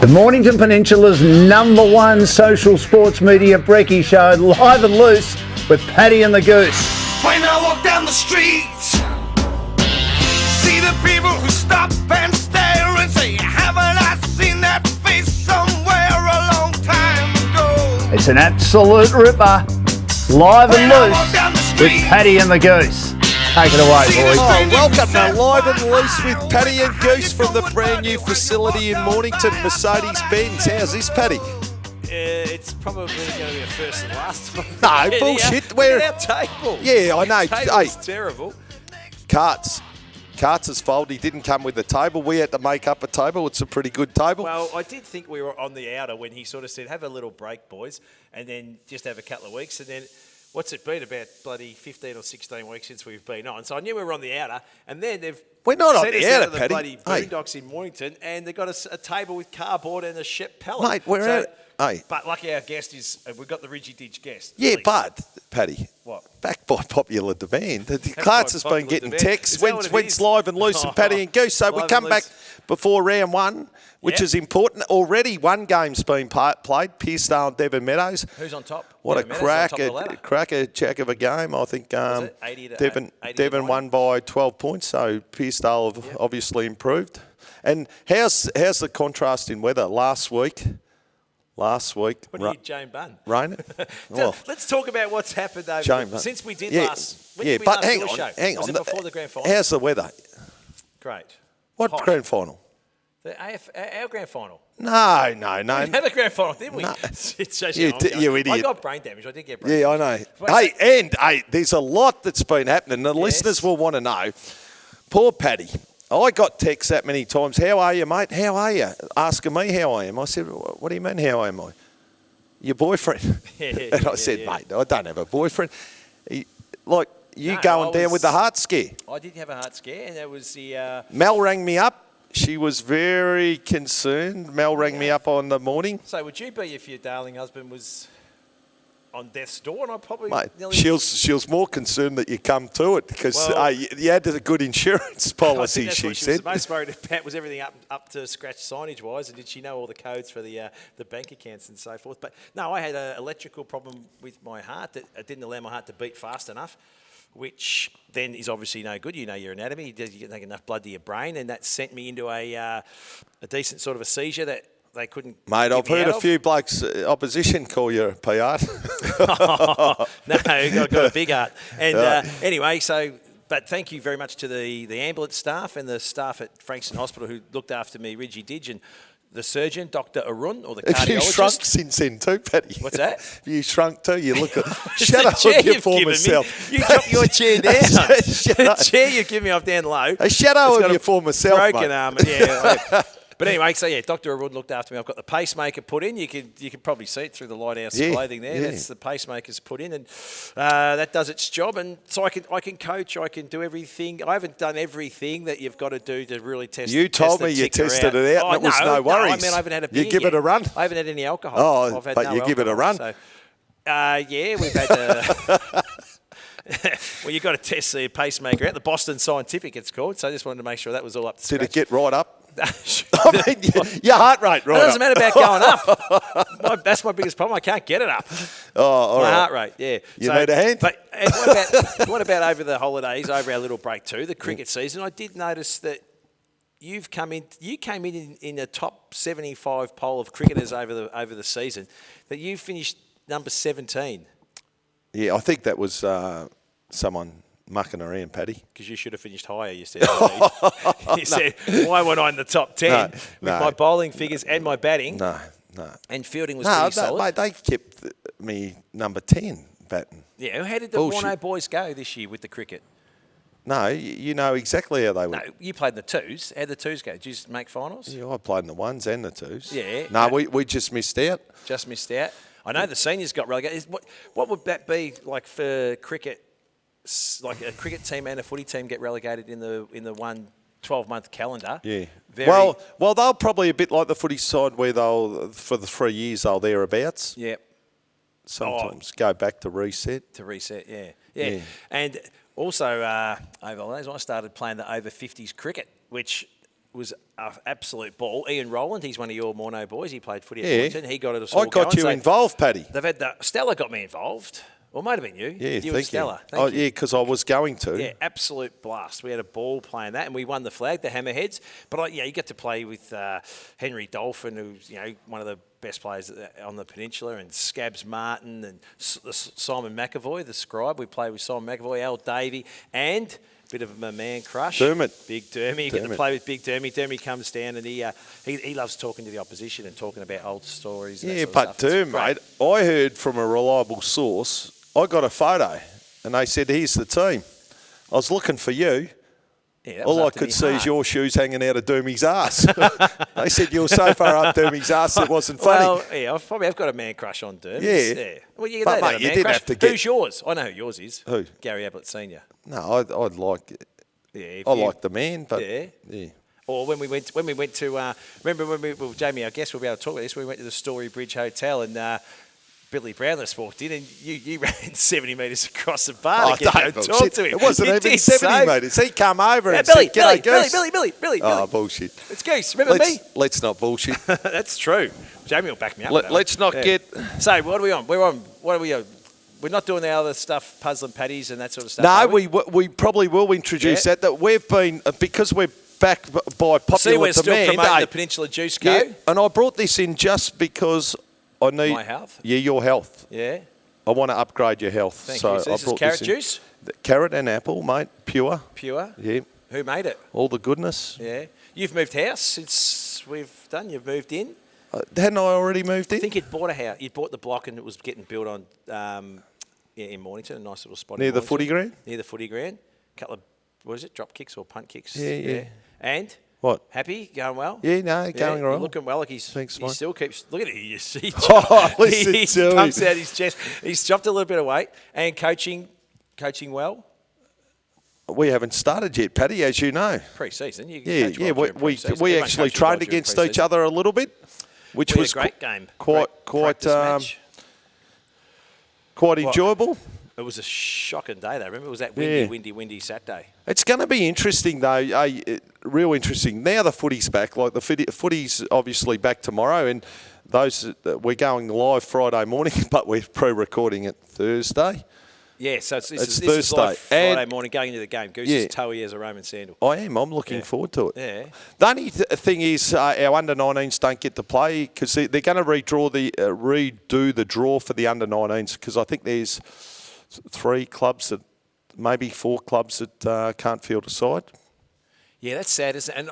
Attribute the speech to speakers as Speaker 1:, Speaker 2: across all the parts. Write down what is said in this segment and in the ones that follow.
Speaker 1: The Mornington Peninsula's #1 social sports media brekkie show, live and loose with Paddy and the Goose.
Speaker 2: When I walk down the streets, see the people who stop and stare and say, haven't I seen that face somewhere a long time ago?
Speaker 1: It's an absolute ripper. Live and loose with Paddy and the Goose. Take it away, boys.
Speaker 3: Oh, welcome to Live and Loose with Paddy and Goose from the brand new facility in Mornington, Mercedes-Benz. How's this, Paddy?
Speaker 4: It's probably going to be a first and last one.
Speaker 3: No, bullshit.
Speaker 4: Look at our table.
Speaker 3: Yeah, I know.
Speaker 4: Table's terrible.
Speaker 3: Carts' fault. He didn't come with the table. We had to make up a table. It's a pretty good table.
Speaker 4: Well, I did think we were on the outer when he sort of said, have a little break, boys, and then just have a couple of weeks. And then, what's it been, about bloody 15 or 16 weeks since we've been on? So I knew we were on the outer, and then they've
Speaker 3: We're not on
Speaker 4: sent
Speaker 3: the
Speaker 4: us out
Speaker 3: outer,
Speaker 4: of the
Speaker 3: Paddy.
Speaker 4: bloody boondocks in Mornington, and they've got a table with cardboard and a ship pellet.
Speaker 3: Mate, we're out. Hey.
Speaker 4: But lucky our guest is, we've got the Ridgy Didge guest.
Speaker 3: Yeah,
Speaker 4: Please.
Speaker 3: but, Paddy,
Speaker 4: What?
Speaker 3: back by popular demand. The Clarks has been
Speaker 4: popular
Speaker 3: getting
Speaker 4: demand.
Speaker 3: texts.
Speaker 4: Is that what it
Speaker 3: When's
Speaker 4: is?
Speaker 3: Live and Loose and Paddy and Goose? So we
Speaker 4: Live
Speaker 3: come
Speaker 4: and
Speaker 3: back
Speaker 4: Loose.
Speaker 3: before round one, which
Speaker 4: Yep.
Speaker 3: is important. Already one game's been played, Pearcedale and Devon Meadows.
Speaker 4: Who's on top?
Speaker 3: What
Speaker 4: Devon
Speaker 3: a
Speaker 4: Meadows on top of the ladder.
Speaker 3: cracker jack of a game. I think
Speaker 4: Was it 80 to
Speaker 3: Devon
Speaker 4: 80 to 90?
Speaker 3: won by 12 points, so Pearcedale have obviously improved. And how's the contrast in weather? Last week,
Speaker 4: What do you, Jane Bunn?
Speaker 3: rain it? Well,
Speaker 4: Let's talk about what's happened over
Speaker 3: Jane Bunn.
Speaker 4: since we did
Speaker 3: Yeah,
Speaker 4: last. When
Speaker 3: yeah,
Speaker 4: did we
Speaker 3: but
Speaker 4: last
Speaker 3: hang
Speaker 4: do a
Speaker 3: on,
Speaker 4: show?
Speaker 3: hang
Speaker 4: Was
Speaker 3: on.
Speaker 4: it before the grand final?
Speaker 3: How's the weather?
Speaker 4: Great.
Speaker 3: What
Speaker 4: Hot.
Speaker 3: grand final?
Speaker 4: Our grand final.
Speaker 3: No.
Speaker 4: We had a grand final, didn't we?
Speaker 3: No.
Speaker 4: It shows
Speaker 3: You
Speaker 4: how I'm
Speaker 3: d-
Speaker 4: going.
Speaker 3: you idiot.
Speaker 4: I got brain damage. I did get brain
Speaker 3: Yeah, I
Speaker 4: damage.
Speaker 3: know.
Speaker 4: But-
Speaker 3: Hey, there's a lot that's been happening. The listeners will want to know. Poor Paddy. I got texts that many times. How are you, mate? How are you? Asking me how I am. I said, what do you mean, how am I? Your boyfriend. And I said, mate, I don't have a boyfriend. You
Speaker 4: No,
Speaker 3: going
Speaker 4: I
Speaker 3: down
Speaker 4: was-
Speaker 3: with the heart scare.
Speaker 4: I did have a heart scare, and that was the.
Speaker 3: Mel rang me up. She was very concerned. Mel rang me up on the morning.
Speaker 4: So would you be if your darling husband was on death's door? And I probably
Speaker 3: Mate,
Speaker 4: nearly.
Speaker 3: she was more concerned that you come to it because
Speaker 4: Well-
Speaker 3: you had a good insurance
Speaker 4: I think
Speaker 3: policy,
Speaker 4: that's
Speaker 3: she
Speaker 4: what she
Speaker 3: said.
Speaker 4: was most worried about, was everything up to scratch signage wise, and did she know all the codes for the bank accounts and so forth? But no, I had an electrical problem with my heart that it didn't allow my heart to beat fast enough, which then is obviously no good. You know your anatomy, you don't take enough blood to your brain, and that sent me into a decent sort of a seizure that they couldn't.
Speaker 3: Mate,
Speaker 4: get
Speaker 3: I've
Speaker 4: me
Speaker 3: heard
Speaker 4: out
Speaker 3: a
Speaker 4: of.
Speaker 3: few blokes opposition call you a PR.
Speaker 4: No, I've got a big heart. And anyway, but thank you very much to the ambulance staff and the staff at Frankston Hospital who looked after me, Ridgy Didge, and the surgeon, Dr. Arun, or the
Speaker 3: Have you
Speaker 4: cardiologist.
Speaker 3: shrunk since then too, Paddy?
Speaker 4: What's that?
Speaker 3: Have you shrunk too? You look at...
Speaker 4: It's
Speaker 3: Shut
Speaker 4: the
Speaker 3: up
Speaker 4: chair
Speaker 3: with your
Speaker 4: you've
Speaker 3: former
Speaker 4: given me.
Speaker 3: self.
Speaker 4: You drop your chair down.
Speaker 3: Shut
Speaker 4: The
Speaker 3: up.
Speaker 4: chair you give me off down low.
Speaker 3: A shadow
Speaker 4: It's
Speaker 3: of
Speaker 4: got
Speaker 3: your
Speaker 4: a
Speaker 3: former self,
Speaker 4: broken
Speaker 3: mate.
Speaker 4: arm. Yeah. But anyway, so yeah, Dr. Arun looked after me. I've got the pacemaker put in. You can probably see it through the lighthouse
Speaker 3: Yeah,
Speaker 4: clothing there.
Speaker 3: yeah.
Speaker 4: That's the pacemaker's put in, and that does its job. And so I can coach. I can do everything. I haven't done everything that you've got to do to really test.
Speaker 3: You told
Speaker 4: the
Speaker 3: me you
Speaker 4: ticker
Speaker 3: tested it out and it was no
Speaker 4: I
Speaker 3: worries.
Speaker 4: mean, I haven't had a
Speaker 3: You
Speaker 4: beer
Speaker 3: give it
Speaker 4: yet.
Speaker 3: a run?
Speaker 4: I haven't had any alcohol.
Speaker 3: Oh,
Speaker 4: I've had
Speaker 3: but
Speaker 4: no
Speaker 3: you give it a
Speaker 4: alcohol,
Speaker 3: run?
Speaker 4: So, yeah, we've had. Well, you've got to test the pacemaker out. The Boston Scientific, it's called. So I just wanted to make sure that was all up to
Speaker 3: Did
Speaker 4: scratch.
Speaker 3: it get right up? I mean, your heart rate right
Speaker 4: It doesn't
Speaker 3: up.
Speaker 4: matter about going up. That's my biggest problem. I can't get it up.
Speaker 3: Oh, all
Speaker 4: My
Speaker 3: right.
Speaker 4: heart rate, yeah.
Speaker 3: You need a hand?
Speaker 4: But and what about over the holidays, over our little break too, the cricket season? I did notice that you came in the top 75 poll of cricketers over the season. That you finished number 17
Speaker 3: Yeah, I think that was someone mucking around, Paddy.
Speaker 4: because you should have finished higher. You said. You said, why wasn't I in the top 10 with
Speaker 3: no.
Speaker 4: my bowling figures and my batting?
Speaker 3: No.
Speaker 4: And fielding was
Speaker 3: No,
Speaker 4: pretty solid.
Speaker 3: mate, they kept me number 10 batting.
Speaker 4: Yeah, how did the
Speaker 3: Bullshit.
Speaker 4: Warno boys go this year with the cricket?
Speaker 3: No, you know exactly how they
Speaker 4: No,
Speaker 3: went.
Speaker 4: you played in the twos. How'd the twos go? Did you just make finals?
Speaker 3: Yeah, I played in the ones and the twos.
Speaker 4: Yeah.
Speaker 3: No, we just missed out.
Speaker 4: Just missed out. I know the seniors got relegated. What would that be like for cricket? Like a cricket team and a footy team get relegated in the 12-month calendar.
Speaker 3: Yeah.
Speaker 4: Very,
Speaker 3: Well, they'll probably a bit like the footy side where they'll, for the 3 years, they'll thereabouts.
Speaker 4: Yeah.
Speaker 3: Sometimes go back to reset.
Speaker 4: To reset, yeah.
Speaker 3: Yeah.
Speaker 4: And also, over the days, I started playing the over 50s cricket, which was an absolute ball. Ian Rowland, he's one of your Morno boys. He played footy at
Speaker 3: Yeah.
Speaker 4: Mornington. He got it all
Speaker 3: I got
Speaker 4: going.
Speaker 3: you
Speaker 4: So
Speaker 3: involved, Paddy.
Speaker 4: They've had Stella got me involved. Or it might have been you.
Speaker 3: Yeah,
Speaker 4: you and Stella.
Speaker 3: you. Oh, yeah, because I was going to.
Speaker 4: Yeah, absolute blast. We had a ball playing that, and we won the flag, the Hammerheads. But you get to play with Henry Dolphin, who's one of the best players on the peninsula, and Scabs Martin and Simon McAvoy, the scribe. We played with Simon McAvoy, Al Davey, and a bit of a man crush.
Speaker 3: Dermot.
Speaker 4: Big Dermy. You get to play with Big Dermy. Dermy comes down, and he loves talking to the opposition and talking about old stories. And
Speaker 3: Yeah,
Speaker 4: that sort of
Speaker 3: but
Speaker 4: stuff.
Speaker 3: too, mate, I heard from a reliable source, I got a photo, and they said, here's the team. I was looking for you.
Speaker 4: Yeah, that was
Speaker 3: All I
Speaker 4: after
Speaker 3: could
Speaker 4: me
Speaker 3: see is
Speaker 4: heart.
Speaker 3: your shoes hanging out of Dermy's ass. They said you were so far up Dermy's ass it wasn't funny.
Speaker 4: Well, yeah, I probably have got a man crush on Dermy.
Speaker 3: Yeah.
Speaker 4: Well, you
Speaker 3: But,
Speaker 4: don't
Speaker 3: mate,
Speaker 4: have a
Speaker 3: you
Speaker 4: man
Speaker 3: did
Speaker 4: crush.
Speaker 3: have to get-
Speaker 4: Who's yours? I know who yours is.
Speaker 3: Who?
Speaker 4: Gary Ablett Senior.
Speaker 3: No, I'd like it.
Speaker 4: Yeah,
Speaker 3: I like the man, but
Speaker 4: yeah. Or when we went to remember when Jamie, I guess we'll be able to talk about this. We went to the Story Bridge Hotel and Billy Brownless walked in and you ran 70 metres across the bar to
Speaker 3: don't
Speaker 4: go talk to him.
Speaker 3: It wasn't
Speaker 4: You
Speaker 3: even
Speaker 4: did
Speaker 3: 70
Speaker 4: so.
Speaker 3: metres. He come over and
Speaker 4: Billy,
Speaker 3: said, "G'day, Goose."
Speaker 4: Billy.
Speaker 3: Oh, bullshit.
Speaker 4: It's Goose. Remember me?
Speaker 3: Let's not bullshit.
Speaker 4: That's true. Jamie will back me up. with that one.
Speaker 3: Let's not get...
Speaker 4: So what are we on? What are we on? We're not doing the other stuff, puzzling patties and that sort of stuff.
Speaker 3: No,
Speaker 4: are we?
Speaker 3: we probably will introduce
Speaker 4: Yeah.
Speaker 3: that we've been, because we're back by
Speaker 4: See,
Speaker 3: popular
Speaker 4: we're still
Speaker 3: demand.
Speaker 4: promoting
Speaker 3: eh?
Speaker 4: the Peninsula Juice Co.
Speaker 3: Yeah, and I brought this in just because I need...
Speaker 4: My health?
Speaker 3: Yeah, your health.
Speaker 4: Yeah.
Speaker 3: I want to upgrade your health.
Speaker 4: Thank
Speaker 3: so
Speaker 4: you. So
Speaker 3: I
Speaker 4: this is
Speaker 3: brought
Speaker 4: carrot
Speaker 3: this in.
Speaker 4: juice?
Speaker 3: Carrot and apple, mate. Pure.
Speaker 4: Pure.
Speaker 3: Yeah.
Speaker 4: Who made it?
Speaker 3: All the goodness.
Speaker 4: Yeah. You've moved house since we've done. You've moved in.
Speaker 3: Hadn't I already moved in?
Speaker 4: I think you'd bought a house. You'd bought the block and it was getting built on in Mornington, a nice little spot.
Speaker 3: Near
Speaker 4: in
Speaker 3: the
Speaker 4: Mornington.
Speaker 3: footy ground?
Speaker 4: Near the footy ground. Couple of, what is it, drop kicks or punt kicks?
Speaker 3: Yeah.
Speaker 4: And?
Speaker 3: What?
Speaker 4: Happy? Going well?
Speaker 3: Yeah, no, going
Speaker 4: you're
Speaker 3: well.
Speaker 4: looking well. Like he
Speaker 3: Thanks, mate.
Speaker 4: still keeps. Look at it. You see.
Speaker 3: Oh, listen
Speaker 4: he
Speaker 3: to him.
Speaker 4: pumps out his chest. He's dropped a little bit of weight and coaching well.
Speaker 3: We haven't started yet, Paddy, as you know.
Speaker 4: Pre-season. You
Speaker 3: Yeah,
Speaker 4: coach
Speaker 3: yeah.
Speaker 4: well during
Speaker 3: We
Speaker 4: pre-season. Everyone
Speaker 3: actually
Speaker 4: coaches well
Speaker 3: trained
Speaker 4: during
Speaker 3: against
Speaker 4: pre-season.
Speaker 3: each other a little bit, which
Speaker 4: We
Speaker 3: was
Speaker 4: had a great game.
Speaker 3: quite
Speaker 4: Practice match.
Speaker 3: quite enjoyable.
Speaker 4: It was a shocking day, though. Remember, it was that
Speaker 3: Yeah.
Speaker 4: windy Saturday.
Speaker 3: It's going to be interesting, though. Real interesting. Now the footy's back. Like the footy's obviously back tomorrow, and those we're going live Friday morning, but we're pre-recording it Thursday.
Speaker 4: Yeah, so this is
Speaker 3: Thursday.
Speaker 4: live Friday
Speaker 3: And-
Speaker 4: morgoing into the game. Goose
Speaker 3: Yeah.
Speaker 4: is toey as a Roman sandal.
Speaker 3: I am. I'm looking forward to it.
Speaker 4: Yeah.
Speaker 3: The only thing is our under-19s don't get to play because they're going to redo the draw for the under-19s because I think there's 3 clubs that, maybe 4 clubs that can't field a side.
Speaker 4: Yeah, that's sad, isn't it? And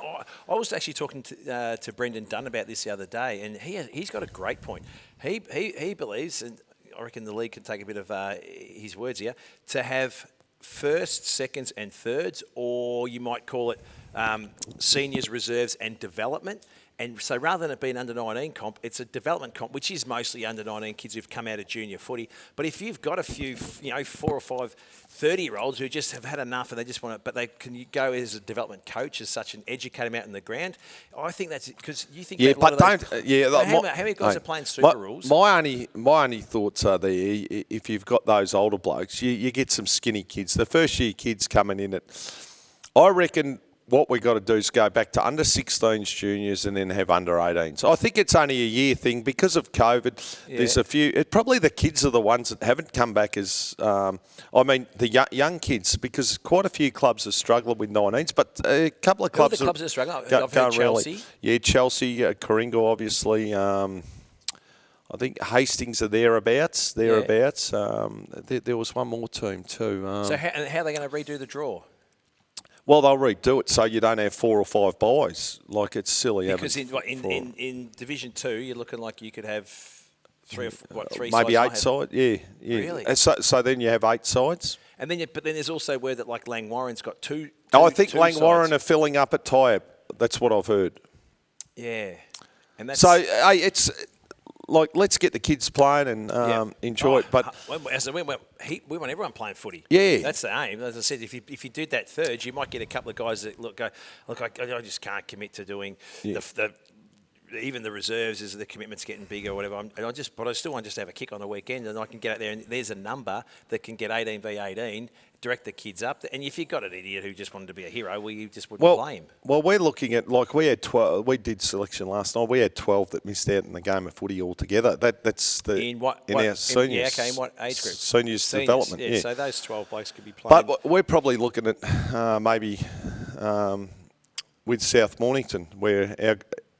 Speaker 4: I was actually talking to Brendan Dunn about this the other day, and he's got a great point. He believes, and I reckon the league can take a bit of his words here, to have first, seconds and thirds, or you might call it seniors, reserves and development. And so rather than it being under-19 comp, it's a development comp, which is mostly under-19 kids who've come out of junior footy. But if you've got a few, 4 or 5 30-year-olds who just have had enough and they just want to, but they can go as a development coach as such and educate them out in the ground. I think that's because you think
Speaker 3: Yeah,
Speaker 4: about a
Speaker 3: but
Speaker 4: lot of
Speaker 3: don't.
Speaker 4: those,
Speaker 3: Yeah,
Speaker 4: how many guys are playing super rules?
Speaker 3: My only thoughts are there. If you've got those older blokes, you get some skinny kids. The first year kids coming in I reckon. What we got to do is go back to under 16s juniors and then have under 18s. I think it's only a year thing because of COVID.
Speaker 4: Yeah.
Speaker 3: There's a few. Probably the kids are the ones that haven't come back as. The young kids because quite a few clubs are struggling with 19s, but a couple of clubs.
Speaker 4: Who are the clubs that are struggling? I've heard
Speaker 3: can't
Speaker 4: Chelsea.
Speaker 3: Yeah, Chelsea, Coringa, obviously. I think Hastings are thereabouts. There was one more team too.
Speaker 4: So how are they going to redo the draw?
Speaker 3: Well, they'll redo it so you don't have 4 or 5 buys. Like, it's silly.
Speaker 4: Because
Speaker 3: having
Speaker 4: in Division 2, you're looking like you could have 3 or 4, three
Speaker 3: maybe
Speaker 4: sides.
Speaker 3: 8 sides. Yeah.
Speaker 4: Really?
Speaker 3: And so then you have 8 sides.
Speaker 4: And then, but then there's also word that like Langwarren's got two.
Speaker 3: I think
Speaker 4: two
Speaker 3: Langwarren
Speaker 4: sides.
Speaker 3: are filling up at Tyab. That's what I've heard.
Speaker 4: Yeah, and that's
Speaker 3: So it's like let's get the kids playing and enjoy it. But
Speaker 4: we want everyone playing footy.
Speaker 3: Yeah.
Speaker 4: That's the aim. As I said, if you did that third, you might get a couple of guys that look, I just can't commit to doing even the reserves as the commitment's getting bigger or whatever. But I still want just to have a kick on the weekend and I can get out there and there's a number that can get 18 v 18 direct the kids up. And if you got an idiot who just wanted to be a hero, well, you just wouldn't play him.
Speaker 3: Well, we're looking at, like, we had 12. We did selection last night. We had 12 that missed out in the game of footy altogether. That's the
Speaker 4: In what?
Speaker 3: our seniors.
Speaker 4: In what age group?
Speaker 3: Seniors development. Yeah.
Speaker 4: So those 12 blokes could be playing.
Speaker 3: But we're probably looking at maybe with South Mornington, where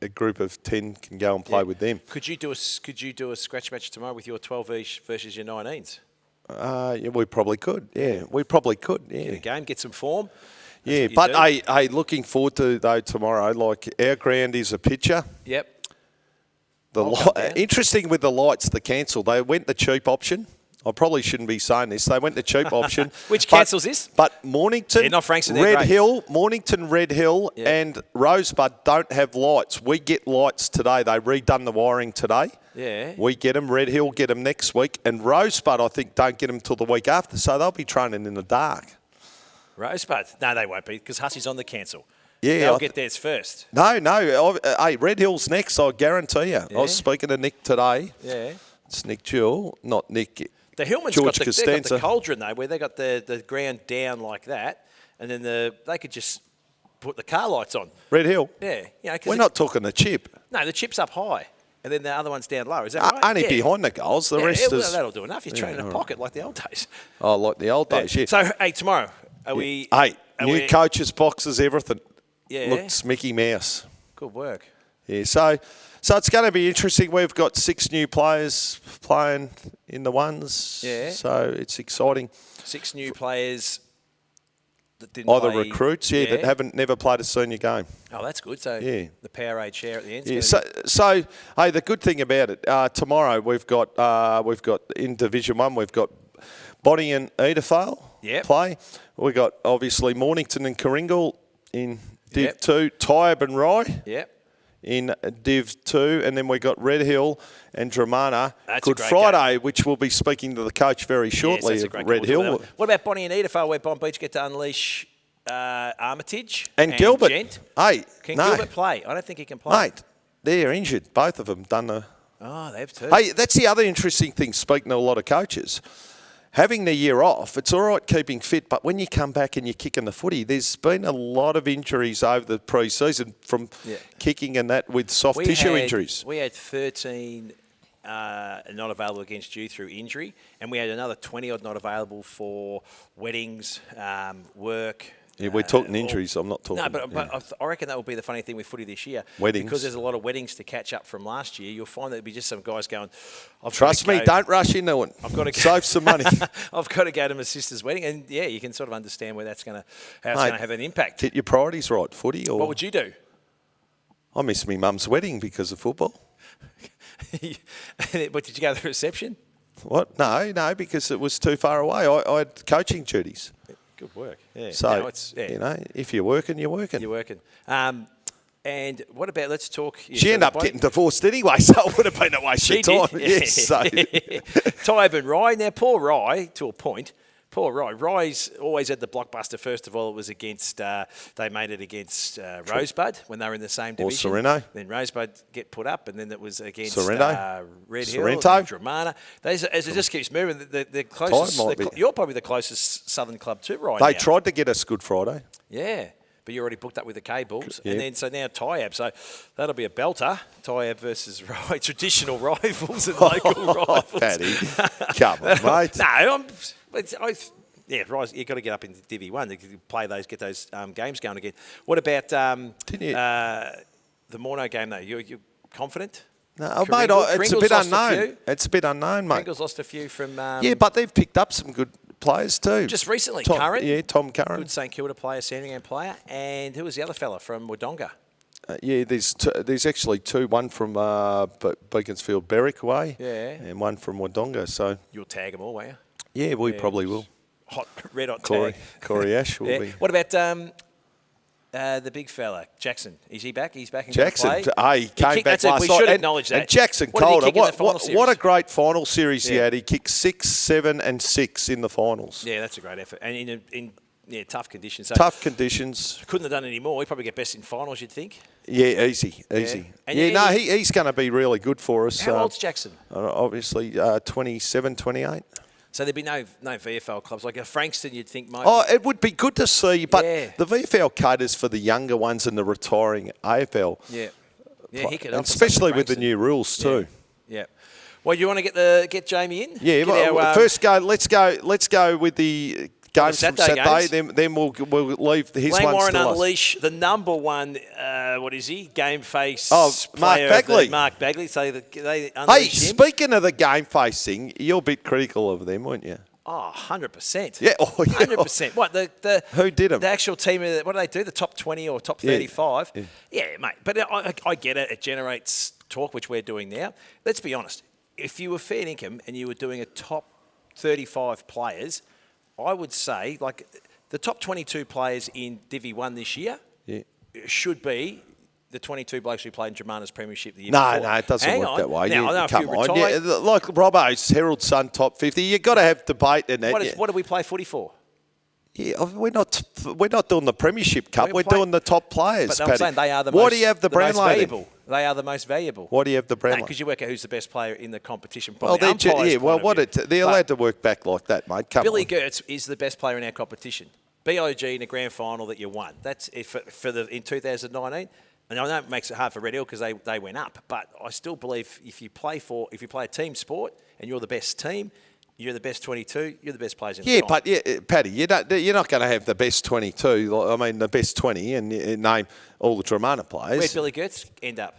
Speaker 3: a group of 10 can go and play with them.
Speaker 4: Could you do a scratch match tomorrow with your 12 each versus your 19s?
Speaker 3: Yeah, we probably could. Yeah, we probably could. Yeah.
Speaker 4: Get a game, get some form.
Speaker 3: Yeah, but hey, looking forward to though tomorrow. Like, our ground is a picture.
Speaker 4: Yep.
Speaker 3: Interesting with the lights, the cancel. They went the cheap option. I probably shouldn't be saying this. They went the cheap option.
Speaker 4: Which cancels this?
Speaker 3: But Mornington,
Speaker 4: not Frankston,
Speaker 3: Red Hill, Mornington, Red Hill, and Rosebud don't have lights. We get lights today. They redone the wiring today.
Speaker 4: Yeah.
Speaker 3: We get them. Red Hill get them next week, and Rosebud, I think, don't get them till the week after. So they'll be training in the dark.
Speaker 4: Rosebud? No, they won't be, because Hussey's on the cancel.
Speaker 3: Yeah,
Speaker 4: they'll get theirs first.
Speaker 3: No. Hey, Red Hill's next. I guarantee you. I was speaking to Nick today.
Speaker 4: Yeah.
Speaker 3: It's Nick Jewell, not Nick.
Speaker 4: The Hillman's got the cauldron, though, where they got the ground down like that, and then they could just put the car lights on.
Speaker 3: Red Hill?
Speaker 4: Yeah.
Speaker 3: We're not talking the chip.
Speaker 4: No, the chip's up high, and then the other one's down low. Is that right?
Speaker 3: Only behind the goals. The rest is...
Speaker 4: That'll do enough. You're training in a pocket like the old days.
Speaker 3: Oh, like the old days, yeah.
Speaker 4: So, hey, tomorrow, are we...
Speaker 3: Hey, new coaches, boxes, everything.
Speaker 4: Yeah.
Speaker 3: Looks Mickey Mouse.
Speaker 4: Good work.
Speaker 3: Yeah, so it's going to be interesting. We've got 6 new players playing in the ones.
Speaker 4: Yeah.
Speaker 3: So it's exciting.
Speaker 4: 6 new players that didn't
Speaker 3: Either
Speaker 4: play.
Speaker 3: recruits, that never played a senior game.
Speaker 4: Oh, that's good. So the Powerade share at the end.
Speaker 3: Yeah. So hey, the good thing about it, tomorrow we've got in Division 1, we've got Bonnie and Edithvale play. We've got obviously Mornington and Coringal in Div 2, Tyab and Rye.
Speaker 4: Yep.
Speaker 3: In Div 2, and then we got Red Hill and Dramana.
Speaker 4: That's
Speaker 3: Good Friday, which we'll be speaking to the coach very shortly of Red Hill.
Speaker 4: What about Bonnie and Edithvale, where Bon Beach get to unleash Armitage
Speaker 3: and Gilbert?
Speaker 4: Gent?
Speaker 3: Hey,
Speaker 4: can Gilbert play? I don't think he can play.
Speaker 3: Mate, they're injured. Both of them done the...
Speaker 4: Oh, they have too.
Speaker 3: Hey, that's the other interesting thing, speaking to a lot of coaches. Having the year off, it's all right keeping fit, but when you come back and you're kicking the footy, there's been a lot of injuries over the pre-season from kicking and that with soft tissue injuries.
Speaker 4: We had 13 not available against you through injury, and we had another 20-odd not available for weddings, work.
Speaker 3: Yeah, we're talking injuries. I'm not talking...
Speaker 4: No, but I reckon that will be the funny thing with footy this year.
Speaker 3: Weddings.
Speaker 4: Because there's a lot of weddings to catch up from last year. You'll find there'll be just some guys going...
Speaker 3: Trust me, don't rush into it.
Speaker 4: I've got to
Speaker 3: save some money.
Speaker 4: I've got to go to my sister's wedding. And, yeah, you can sort of understand where how it's going to have an impact.
Speaker 3: Get your priorities right, footy. Or...
Speaker 4: What would you do?
Speaker 3: I missed my mum's wedding because of football.
Speaker 4: But did you go to the reception?
Speaker 3: What? No, because it was too far away. I had coaching duties.
Speaker 4: Good work. Yeah.
Speaker 3: So, if you're working, you're working.
Speaker 4: You're working. And what about, let's talk...
Speaker 3: She ended up getting divorced anyway, so it would have been a waste of time. Yes, so.
Speaker 4: Tyab and Rye. Now, poor Rye, to a point, poor Rye. Rye's always had the blockbuster. First of all, it was against, they made it against Rosebud when they were in the same division.
Speaker 3: Or Sorrento.
Speaker 4: Then Rosebud get put up, and then it was against
Speaker 3: Sorrento.
Speaker 4: Red Hill,
Speaker 3: Sorrento.
Speaker 4: Dramana. As it just keeps moving, the closest, you're probably the closest Southern club to Rye.
Speaker 3: They tried to get us Good Friday.
Speaker 4: Yeah. But you're already booked up with the K-Bulls. And then, so now Tyab. So that'll be a belter. Tyab versus Rye. Traditional rivals and local rivals.
Speaker 3: Paddy. Come on, mate.
Speaker 4: Rise, you've got to get up into Divi 1 to play those, get those games going again. What about the Morno game, though? You're confident?
Speaker 3: No, mate, it's a bit unknown. It's a bit unknown, mate.
Speaker 4: Kringle's lost a few from...
Speaker 3: yeah, but they've picked up some good players too.
Speaker 4: Just recently, Curran.
Speaker 3: Yeah, Tom Curran.
Speaker 4: Good St Kilda player, Sandringham player. And who was the other fella from Wodonga?
Speaker 3: There's actually 2. One from Beaconsfield Berwick way, and one from Wodonga. So
Speaker 4: you'll tag them all, won't you?
Speaker 3: Yeah, we probably will.
Speaker 4: Red hot tag.
Speaker 3: Corey Ash will be.
Speaker 4: What about the big fella, Jackson? Is he back? He's back in
Speaker 3: Jackson.
Speaker 4: play?
Speaker 3: He came back last night.
Speaker 4: We should acknowledge that.
Speaker 3: And Jackson Calder, what a great final series he had. He kicked 6, 7 and 6 in the finals.
Speaker 4: Yeah, that's a great effort. And in tough conditions. So
Speaker 3: tough conditions.
Speaker 4: Couldn't have done any more. He'd probably get best in finals, you'd think.
Speaker 3: Yeah, easy. He's going to be really good for us.
Speaker 4: How old's Jackson?
Speaker 3: Obviously 27, 28.
Speaker 4: So there'd be no VFL clubs like a Frankston. You'd think might.
Speaker 3: Oh, it would be good to see, but
Speaker 4: Yeah.
Speaker 3: the VFL caters for the younger ones and the retiring AFL.
Speaker 4: Yeah, he could.
Speaker 3: And
Speaker 4: offer
Speaker 3: especially
Speaker 4: something
Speaker 3: with the
Speaker 4: Frankston.
Speaker 3: new rules too.
Speaker 4: Yeah. Well, you want to get Jamie in?
Speaker 3: Yeah,
Speaker 4: Get
Speaker 3: well,
Speaker 4: our,
Speaker 3: first go. Let's go with the games from
Speaker 4: Saturday
Speaker 3: Saturday.
Speaker 4: games.
Speaker 3: Then we'll leave his
Speaker 4: Langwarrin
Speaker 3: ones to us.
Speaker 4: Unleash, the number one, what is he? GameFace.
Speaker 3: Oh, Mark
Speaker 4: player of the-
Speaker 3: Bagley.
Speaker 4: Mark Bagley. So they
Speaker 3: Hey,
Speaker 4: unleash him.
Speaker 3: speaking of the game facing, you're a bit critical of them, weren't you?
Speaker 4: Oh, 100%.
Speaker 3: Yeah, oh, yeah.
Speaker 4: 100%. What, the
Speaker 3: Who did 'em?
Speaker 4: The actual team, what do they do? The top 20 or top 35? Yeah, mate. But I get it. It generates talk, which we're doing now. Let's be honest. If you were fair income and you were doing a top 35 players, I would say, like, the top 22 players in Divi 1 this year should be the 22 blokes who played in Germana's premiership the year before.
Speaker 3: No, it doesn't
Speaker 4: Hang
Speaker 3: work
Speaker 4: on.
Speaker 3: that way.
Speaker 4: Now, I know a
Speaker 3: come
Speaker 4: few
Speaker 3: on.
Speaker 4: retired.
Speaker 3: Yeah, like Robbo's Herald Sun top 50. You've got to have debate in that.
Speaker 4: What do we play footy for?
Speaker 3: Yeah, we're not doing the Premiership Cup. We're
Speaker 4: playing-
Speaker 3: doing the top players.
Speaker 4: But I'm
Speaker 3: Paddy.
Speaker 4: saying they are the
Speaker 3: Why
Speaker 4: most,
Speaker 3: do you have the
Speaker 4: most
Speaker 3: Brownlow then?
Speaker 4: valuable. They are the most valuable.
Speaker 3: Why do you have the Brownlow?
Speaker 4: Because you work out who's the best player in the competition.
Speaker 3: Well,
Speaker 4: they're
Speaker 3: they're allowed to work back like that, mate. Come
Speaker 4: Billy
Speaker 3: on.
Speaker 4: Gertz is the best player in our competition. BOG in the grand final that you won. That's it in 2019. And I know it makes it hard for Red Hill because they went up, but I still believe if you play a team sport and you're the best team, you're the best 22, you're the best players in the
Speaker 3: But Paddy, you're not going to have the best 22. I mean, the best 20, and name all the Dramana players.
Speaker 4: Where'd Billy Gertz end up?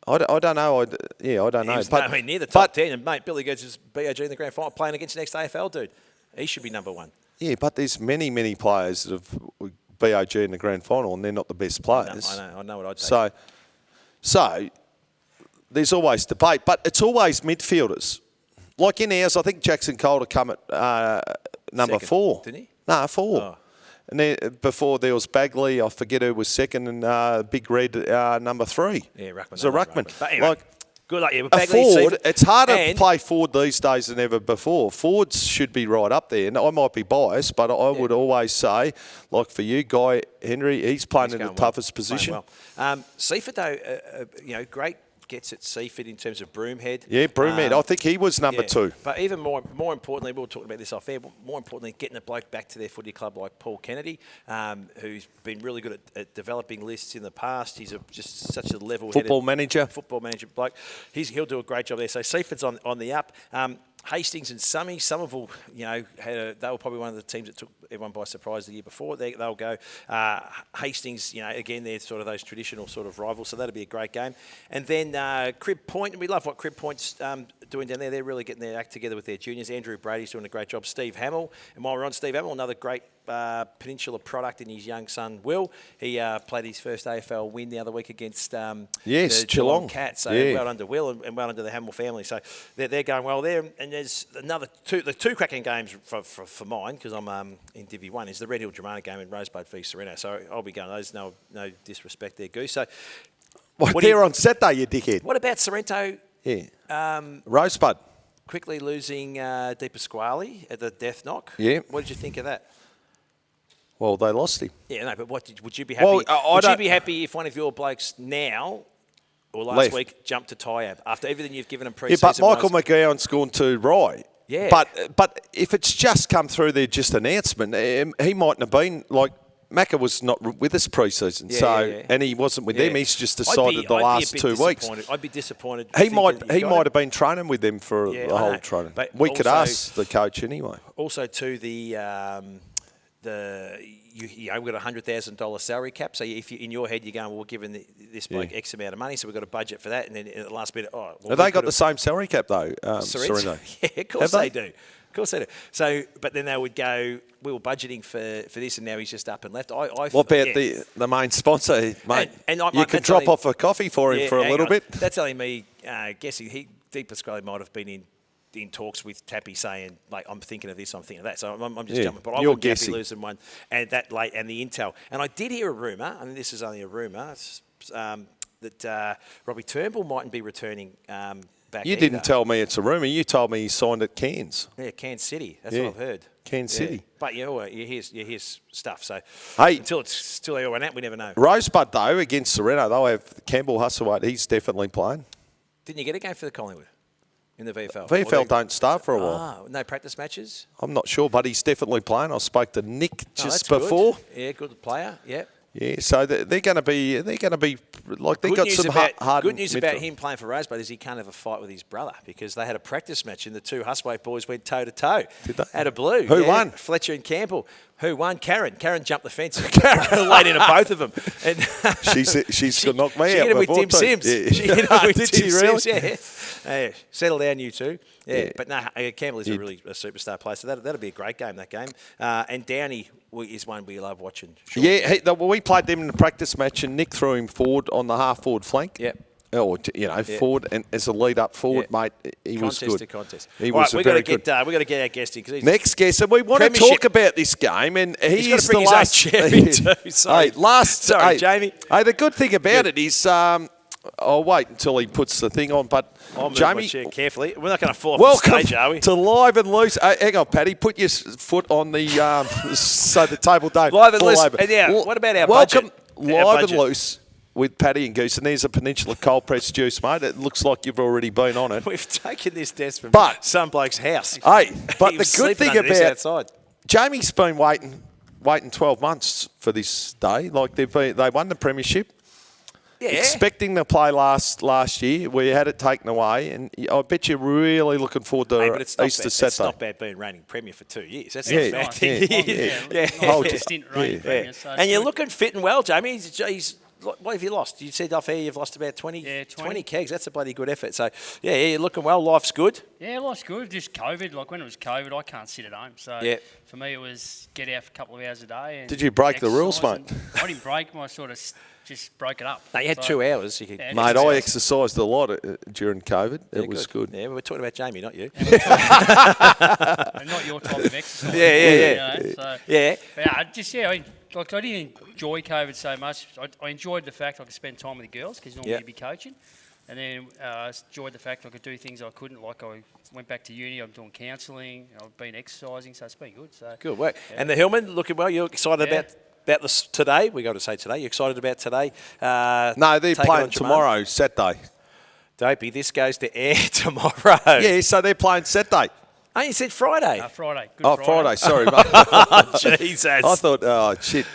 Speaker 3: I don't know. I don't
Speaker 4: He
Speaker 3: know.
Speaker 4: was nowhere near the top 10. And, mate, Billy Gertz is BOG in the grand final playing against the next AFL dude. He should be number one.
Speaker 3: Yeah, but there's many players that have BOG in the grand final, and they're not the best players.
Speaker 4: I know what I'd say.
Speaker 3: So there's always debate, but it's always midfielders. Like in ours, I think Jackson Calder come at number
Speaker 4: Second,
Speaker 3: 4.
Speaker 4: didn't he?
Speaker 3: No, 4.
Speaker 4: Oh.
Speaker 3: And then before there was Bagley, I forget who was second, and Big Red number 3.
Speaker 4: Yeah, Ruckman.
Speaker 3: So Ruckman.
Speaker 4: But anyway,
Speaker 3: like,
Speaker 4: good luck. Yeah,
Speaker 3: a
Speaker 4: Bagley,
Speaker 3: forward,
Speaker 4: Seifert,
Speaker 3: it's harder to
Speaker 4: and-
Speaker 3: play forward these days than ever before. Forwards should be right up there. And I might be biased, but I would always say, like for you, Guy Henry, he's playing in the
Speaker 4: going
Speaker 3: toughest
Speaker 4: well,
Speaker 3: position.
Speaker 4: playing well. Seifert, though, great gets at Seaford in terms of Broomhead.
Speaker 3: Yeah, Broomhead. I think he was number 2.
Speaker 4: But even more importantly, we were talking about this off air, but more importantly, getting a bloke back to their footy club like Paul Kennedy, who's been really good at developing lists in the past. He's just such a level-headed
Speaker 3: Football manager bloke.
Speaker 4: He'll do a great job there. So Seaford's on the up. Hastings and Somerville, they were probably one of the teams that took everyone by surprise the year before. They'll go. Hastings, again, they're sort of those traditional sort of rivals, so that'll be a great game. And then Crib Point, we love what Crib Point's doing down there. They're really getting their act together with their juniors. Andrew Brady's doing a great job. Steve Hamill, and while we're on Steve Hamill, another great Peninsula product in his young son, Will. He played his first AFL win the other week against the Geelong Cats. So well done to Will and well done to the Hamill family. So they're going well there. And there's the two cracking games for mine, because I'm in Divi 1, is the Red Hill Germana game in Rosebud v Serena. So I'll be going those. No disrespect there, Goose. So
Speaker 3: They're on Saturday, you dickhead.
Speaker 4: what about Sorrento?
Speaker 3: Yeah. Rosebud.
Speaker 4: Quickly losing Di Pasquale at the death knock.
Speaker 3: Yeah.
Speaker 4: What did you think of that?
Speaker 3: Well, they lost him.
Speaker 4: Yeah, no, but would you be happy?
Speaker 3: Well,
Speaker 4: would you be happy if one of your blokes now or last
Speaker 3: Left.
Speaker 4: week jumped to Tyab after everything you've given him
Speaker 3: Yeah,
Speaker 4: pre-season?
Speaker 3: but Michael McGowan's gone to Rye.
Speaker 4: Yeah.
Speaker 3: But if it's just come through their just announcement, he mightn't have been like. Macca was not with us pre-season, and he wasn't with them. He's just decided the last 2 weeks.
Speaker 4: I'd be disappointed.
Speaker 3: He might have been training with them for the whole training.
Speaker 4: But
Speaker 3: We could
Speaker 4: also-
Speaker 3: ask the coach anyway.
Speaker 4: Also, to we've got a $100,000 salary cap. So if you, in your head you're going, well, we're giving this bloke X amount of money, so we've got a budget for that. And then at the last bit,
Speaker 3: Have they got the same salary cap though?
Speaker 4: Sorrento? Yeah, of course they do. Of course they do. So, but then they would go, we were budgeting for this, and now he's just up and left.
Speaker 3: What about the main sponsor, mate?
Speaker 4: And
Speaker 3: you could drop off a coffee for him for a little bit.
Speaker 4: That's only me guessing. Di Pasquale might have been in talks with Tappy saying, like, I'm thinking of this, I'm thinking of that. So I'm just jumping. But I wouldn't be happy losing one. And that late, and the intel. And I did hear a rumour, and this is only a rumour, that Robbie Turnbull mightn't be returning back.
Speaker 3: You didn't tell me it's a rumour. You told me he signed at Cairns.
Speaker 4: Yeah, Cairns City. That's what I've heard.
Speaker 3: Cairns City.
Speaker 4: But you hear stuff. So
Speaker 3: Hey,
Speaker 4: until they all run out, we never know.
Speaker 3: Rosebud though against Serena, they'll have Campbell Husselwaite. He's definitely playing.
Speaker 4: Didn't you get a game for the Collingwood? in the VFL?
Speaker 3: VFL don't start for a while.
Speaker 4: No practice matches?
Speaker 3: I'm not sure, but he's definitely playing. I spoke to Nick just
Speaker 4: that's
Speaker 3: before.
Speaker 4: Good. Yeah, good player. Yeah.
Speaker 3: Yeah, so they're going to be like they've got some hard.
Speaker 4: Good news about him playing for Rosebud is he can't have a fight with his brother because they had a practice match and the two Huswaite boys went toe to toe.
Speaker 3: Did they?
Speaker 4: At a blue.
Speaker 3: Who won?
Speaker 4: Fletcher and Campbell. Who won? Karen. Karen jumped the fence. Karen laid into both of them. And
Speaker 3: she's knocked me out.
Speaker 4: She hit him with Tim Sims.
Speaker 3: Yeah.
Speaker 4: She hit him with
Speaker 3: Did
Speaker 4: Tim
Speaker 3: she really?
Speaker 4: Sims. Yeah. Settle down, you two. Yeah. But no, Campbell is a superstar player, so that'll be a great game, that game. And Downey is one we love watching. Sure.
Speaker 3: Yeah, we played them in the practice match, and Nick threw him forward on the half-forward flank.
Speaker 4: Yep.
Speaker 3: Or, forward, and as a lead-up forward, mate, he was good.
Speaker 4: To contest.
Speaker 3: He was very good.
Speaker 4: We've got to get our guest in. Cause
Speaker 3: Next guest, and we want to talk about this game, and he is the last
Speaker 4: champion too. Sorry.
Speaker 3: Sorry,
Speaker 4: Jamie.
Speaker 3: Hey, the good thing about it is, I'll wait until he puts the thing on, but
Speaker 4: I'll move
Speaker 3: Jamie,
Speaker 4: my chair carefully. We're not going to fall off the stage, are we?
Speaker 3: to Live and Loose. Hang on, Paddy, put your foot on the so the table don't
Speaker 4: Live and
Speaker 3: fall
Speaker 4: Loose.
Speaker 3: over.
Speaker 4: And yeah, what about our
Speaker 3: Welcome,
Speaker 4: budget? Our
Speaker 3: Live
Speaker 4: budget.
Speaker 3: and Loose with Paddy and Goose, and there's a Peninsula cold pressed juice, mate. It looks like you've already been on it.
Speaker 4: We've taken this desk from some bloke's house.
Speaker 3: Hey, but
Speaker 4: He was
Speaker 3: the good
Speaker 4: sleeping
Speaker 3: thing
Speaker 4: under this
Speaker 3: about
Speaker 4: outside.
Speaker 3: Jamie's been waiting 12 months for this day. Like they won the premiership.
Speaker 4: Yeah.
Speaker 3: Expecting to play last year, we had it taken away, and I bet you're really looking forward to
Speaker 4: But it's not
Speaker 3: Easter
Speaker 4: bad.
Speaker 3: Saturday.
Speaker 4: It's not bad being reigning premier for 2 years. That's
Speaker 3: Yeah,
Speaker 4: not a bad thing.
Speaker 3: Yeah.
Speaker 5: Stint reigning premier, so
Speaker 4: And you're looking fit and well, Jamie. He's what have you lost? You said off air you've lost about 20 kegs. That's a bloody good effort. So, yeah, you're looking well. Life's good.
Speaker 5: Yeah, life's good. Just COVID. Like when it was COVID, I can't sit at home. So for me, it was get out for a couple of hours a day. And
Speaker 3: did you break the rules, mate?
Speaker 5: I didn't break them. I sort of just broke it up.
Speaker 4: No, you had 2 hours. You could,
Speaker 3: Mate, I exercised a lot during COVID. It was good.
Speaker 4: Yeah, we're talking about Jamie, not you.
Speaker 5: Not your type of exercise.
Speaker 4: Yeah.
Speaker 5: But I didn't enjoy COVID so much. I enjoyed the fact I could spend time with the girls because normally you'd be coaching. And then I enjoyed the fact I could do things I couldn't. Like I went back to uni, I'm doing counselling, I've been exercising, so it's been good. So
Speaker 4: good work. Yeah. And the Hillman, looking well. You're excited about this today? We got to say today. You're excited about today?
Speaker 3: No, they're playing tomorrow, Saturday.
Speaker 4: Dopey, this goes to air tomorrow.
Speaker 3: Yeah, so they're playing Saturday.
Speaker 4: Oh, you said Friday.
Speaker 5: Friday.
Speaker 3: Friday. Sorry, mate.
Speaker 4: Jesus.
Speaker 3: I thought, shit.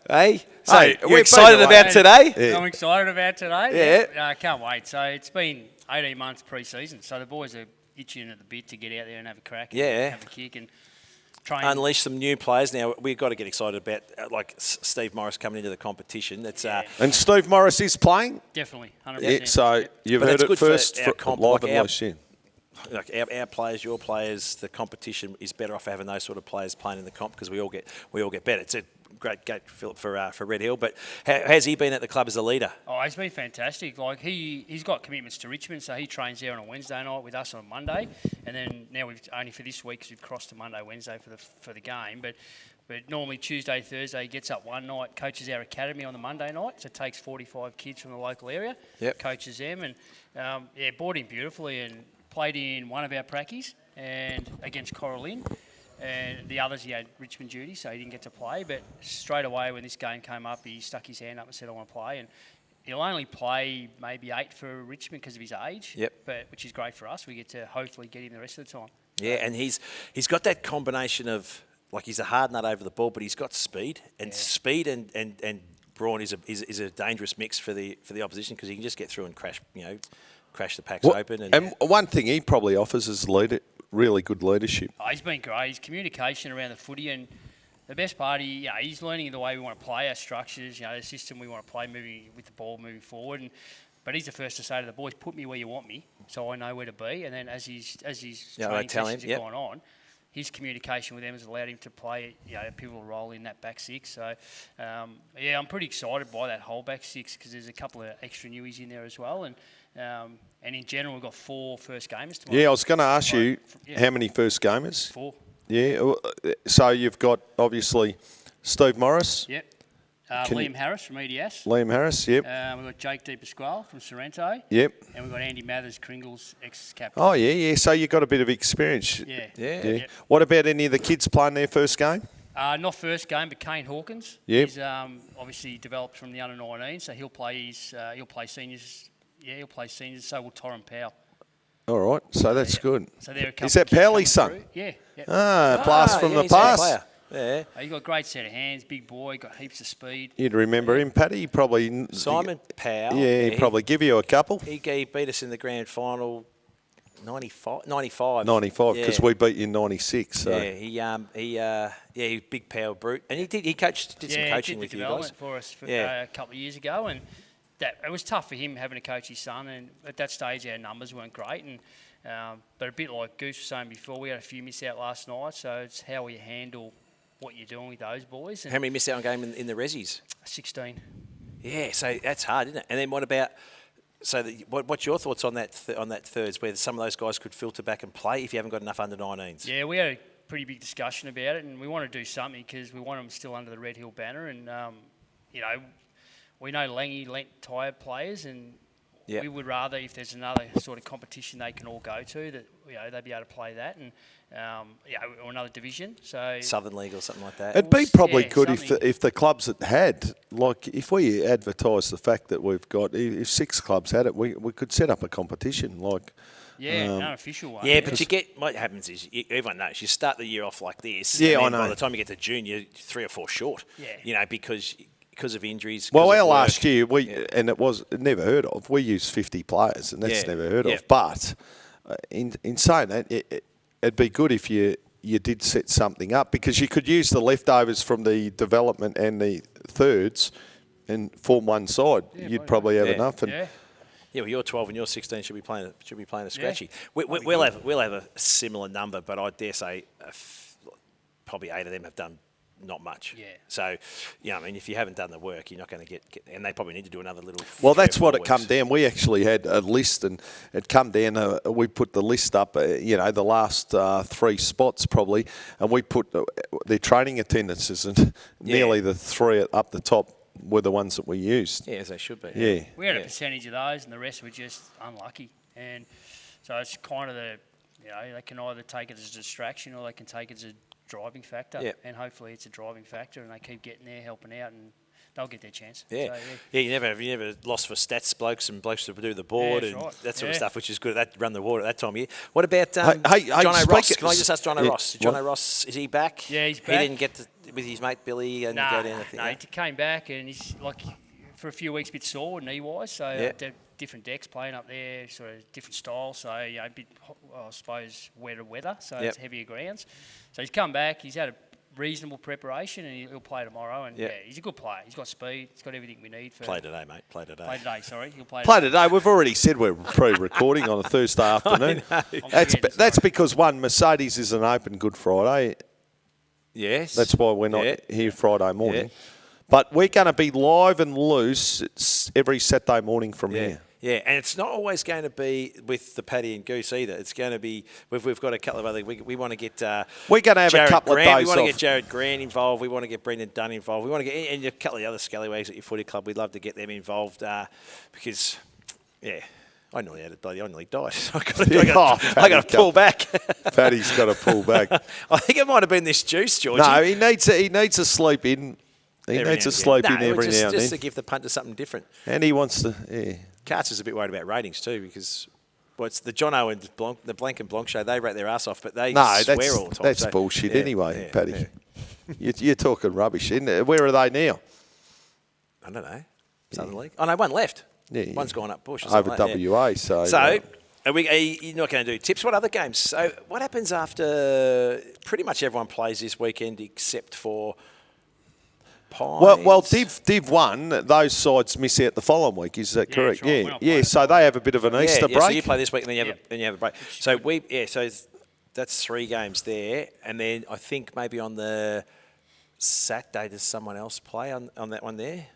Speaker 4: Hey, so
Speaker 3: Hey,
Speaker 4: you're excited about today?
Speaker 3: Yeah.
Speaker 5: I'm excited about today. Yeah. I can't wait. So it's been 18 months pre-season, so the boys are itching at the bit to get out there and have a crack and have a kick and train.
Speaker 4: Unleash some new players. Now, we've got to get excited about, like, Steve Morris coming into the competition. That's
Speaker 3: And Steve Morris is playing?
Speaker 5: Definitely, 100%.
Speaker 3: Yeah, so you've heard it first from Live and Loose.
Speaker 4: Like our players, your players, the competition is better off having those sort of players playing in the comp because we all get better. It's a great Philip for Red Hill, but how's he been at the club as a leader?
Speaker 5: Oh, he's been fantastic. Like he's got commitments to Richmond, so he trains there on a Wednesday night with us on a Monday, and then now we've only for this week because we've crossed to Monday, Wednesday for the game, but normally Tuesday, Thursday he gets up one night, coaches our academy on the Monday night, so takes 45 kids from the local area, coaches them, and bought him beautifully and played in one of our prackies and against Coral Inn. And the others, he had Richmond duty, so he didn't get to play. But straight away when this game came up, he stuck his hand up and said, I want to play. And he'll only play maybe 8 for Richmond because of his age, which is great for us. We get to hopefully get him the rest of the time. Yeah,
Speaker 4: and he's got that combination of, like, he's a hard nut over the ball, but he's got speed. And speed and brawn is a dangerous mix for the opposition because he can just get through and crash the packs open.
Speaker 3: And one thing he probably offers is really good leadership.
Speaker 5: Oh, he's been great. His communication around the footy and the best part, he's learning the way we want to play our structures, the system we want to play moving with the ball moving forward. But he's the first to say to the boys, put me where you want me so I know where to be. And then as his training sessions have gone on, his communication with them has allowed him to play a pivotal role in that back six. So, I'm pretty excited by that whole back six because there's a couple of extra newies in there as well. And in general, we've got 4 first gamers tomorrow.
Speaker 3: Yeah, I was going to ask you how many first gamers?
Speaker 5: 4.
Speaker 3: Yeah, so you've got obviously Steve Morris.
Speaker 5: Yep. Liam Harris from EDS.
Speaker 3: Liam Harris, yep.
Speaker 5: We've got Jake De Pasquale from Sorrento.
Speaker 3: Yep.
Speaker 5: And we've got Andy Mathers, Kringle's ex-captain.
Speaker 3: Oh, yeah. So you've got a bit of experience.
Speaker 5: Yeah.
Speaker 3: Yep. What about any of the kids playing their first game?
Speaker 5: Not first game, but Kane Hawkins.
Speaker 3: Yep.
Speaker 5: He's obviously developed from the under-19, so he'll play seniors. Yeah, he'll play seniors. So will Torrin Powell.
Speaker 3: All right, so that's good.
Speaker 5: So there are a couple
Speaker 3: Is that
Speaker 5: of kids
Speaker 3: Powley's
Speaker 5: coming
Speaker 3: son?
Speaker 5: through. Yeah.
Speaker 3: Blast from the
Speaker 4: he's a good
Speaker 3: past.
Speaker 4: player. Yeah.
Speaker 5: He's got a great set of hands, big boy, got heaps of speed.
Speaker 3: You'd remember him, Paddy. He probably
Speaker 4: Simon Powell.
Speaker 3: Yeah, he'd probably give you a couple.
Speaker 4: He beat us in the grand final 95.
Speaker 3: 95
Speaker 4: Yeah.
Speaker 3: because we beat you in 96. So.
Speaker 4: Yeah, he big power brute, and he did some coaching with
Speaker 5: the
Speaker 4: you guys.
Speaker 5: development for us a couple of years ago, and that it was tough for him having to coach his son. And at that stage, our numbers weren't great, and but a bit like Goose was saying before, we had a few miss out last night, so it's how we handle what you're doing with those boys. And
Speaker 4: How many missed out on game in the Rezzies?
Speaker 5: 16.
Speaker 4: Yeah, so that's hard, isn't it? And then what about? So what's your thoughts on that thirds, where some of those guys could filter back and play if you haven't got enough under 19s?
Speaker 5: Yeah, we had a pretty big discussion about it, and we want to do something because we want them still under the Red Hill banner. And we know Langy lent tired players, and we would rather, if there's another sort of competition they can all go to, that they'd be able to play that, and or another division. So
Speaker 4: Southern League or something like that.
Speaker 3: It'd be probably good
Speaker 5: something.
Speaker 3: if the clubs that had, like, if we advertise the fact that we've got, if 6 clubs had it, we could set up a competition, like.
Speaker 5: Yeah, an unofficial one.
Speaker 4: Yeah, but what happens is everyone knows you start the year off like this.
Speaker 3: Yeah,
Speaker 4: and
Speaker 3: I
Speaker 4: then
Speaker 3: know.
Speaker 4: By the time you get to June, you're 3 or 4 short.
Speaker 5: Yeah.
Speaker 4: Because of injuries.
Speaker 3: Well,
Speaker 4: because
Speaker 3: our
Speaker 4: of work.
Speaker 3: last year, and it was never heard of. We used 50 players, and that's never heard of. But in saying that, it'd be good if you did set something up, because you could use the leftovers from the development and the thirds and form one side. You'd probably have enough. And
Speaker 4: Yeah, well, you're 12 and you're 16. Should be playing a scratchy. We'll have a similar number, but I dare say probably 8 of them have done not much.
Speaker 5: Yeah.
Speaker 4: So, I mean, if you haven't done the work, you're not going to get, and they probably need to do another little.
Speaker 3: Well, that's
Speaker 4: 3 or 4
Speaker 3: what it
Speaker 4: weeks.
Speaker 3: come down. We actually had a list, and it come down. We put the list up. The last 3 spots probably, and we put their training attendances, and nearly the 3 up the top were the ones that we used.
Speaker 4: Yeah, as they should be.
Speaker 3: Yeah.
Speaker 5: We had a percentage of those, and the rest were just unlucky. And so it's kind of they can either take it as a distraction or they can take it as a driving factor.
Speaker 4: Yeah.
Speaker 5: And hopefully it's a driving factor, and they keep getting there, helping out, and they'll get their chance.
Speaker 4: Yeah,
Speaker 5: So,
Speaker 4: you never lost for stats blokes and blokes to do the board and that sort of stuff, which is good. That run the water at that time of year. What about
Speaker 3: hey,
Speaker 4: John Ross? Can I just ask John
Speaker 3: Yeah.
Speaker 4: Ross? John Ross, is he back?
Speaker 5: Yeah, he's
Speaker 4: He
Speaker 5: back.
Speaker 4: didn't get with his mate Billy and go down the thing.
Speaker 5: No, he came back, and he's for a few weeks a bit sore knee-wise, so different decks playing up there, sort of different style, so a bit, I suppose, wetter weather, so it's heavier grounds. So he's come back, he's had a reasonable preparation, and he'll play tomorrow, and he's a good player. He's got speed, he's got everything we need for...
Speaker 4: Play today, mate. Play today.
Speaker 5: Play today, sorry. He'll play
Speaker 3: Play today. We've already said we're pre-recording on a Thursday afternoon. That's because Mercedes isn't open Good Friday.
Speaker 4: Yes.
Speaker 3: That's why we're not here Friday morning. But we're going to be live and loose every Saturday morning from here.
Speaker 4: Yeah, and it's not always going to be with the Paddy and Goose either. It's going to be we've got a couple of other. We want to get.
Speaker 3: We're going to have
Speaker 4: Jared
Speaker 3: a couple
Speaker 4: Grant.
Speaker 3: of days
Speaker 4: We want to
Speaker 3: off.
Speaker 4: get Jared Grant involved. We want to get Brendan Dunn involved. We want to get and a couple of the other scallywags at your footy club. We'd love to get them involved because, I nearly died. So I got to pull back.
Speaker 3: Paddy's got to pull back.
Speaker 4: I think it might have been this juice, Georgie.
Speaker 3: No, he needs to sleep in. He needs to sleep in every now and
Speaker 4: just
Speaker 3: then.
Speaker 4: to give the punter something different.
Speaker 3: And he wants to.
Speaker 4: Carts is a bit worried about ratings too because it's the Jono and the Blank and Blanc show. They rate their ass off, but they swear all the time.
Speaker 3: That's bullshit anyway, Paddy. You're talking rubbish, isn't it? Where are they now?
Speaker 4: I don't know. Southern League. Oh no, one left.
Speaker 3: Yeah,
Speaker 4: One's gone up Bush. Or
Speaker 3: over
Speaker 4: something
Speaker 3: WA.
Speaker 4: like that. So are you not going to do tips? What other games? So what happens after pretty much everyone plays this weekend except for Pines?
Speaker 3: Well, Div 1, those sides miss out the following week. Is that correct?
Speaker 5: That's right.
Speaker 3: Yeah. So they have a bit of an Easter break.
Speaker 4: So you play this week and then you have a break. So so that's 3 games there, and then I think maybe on the Saturday does someone else play on that one there?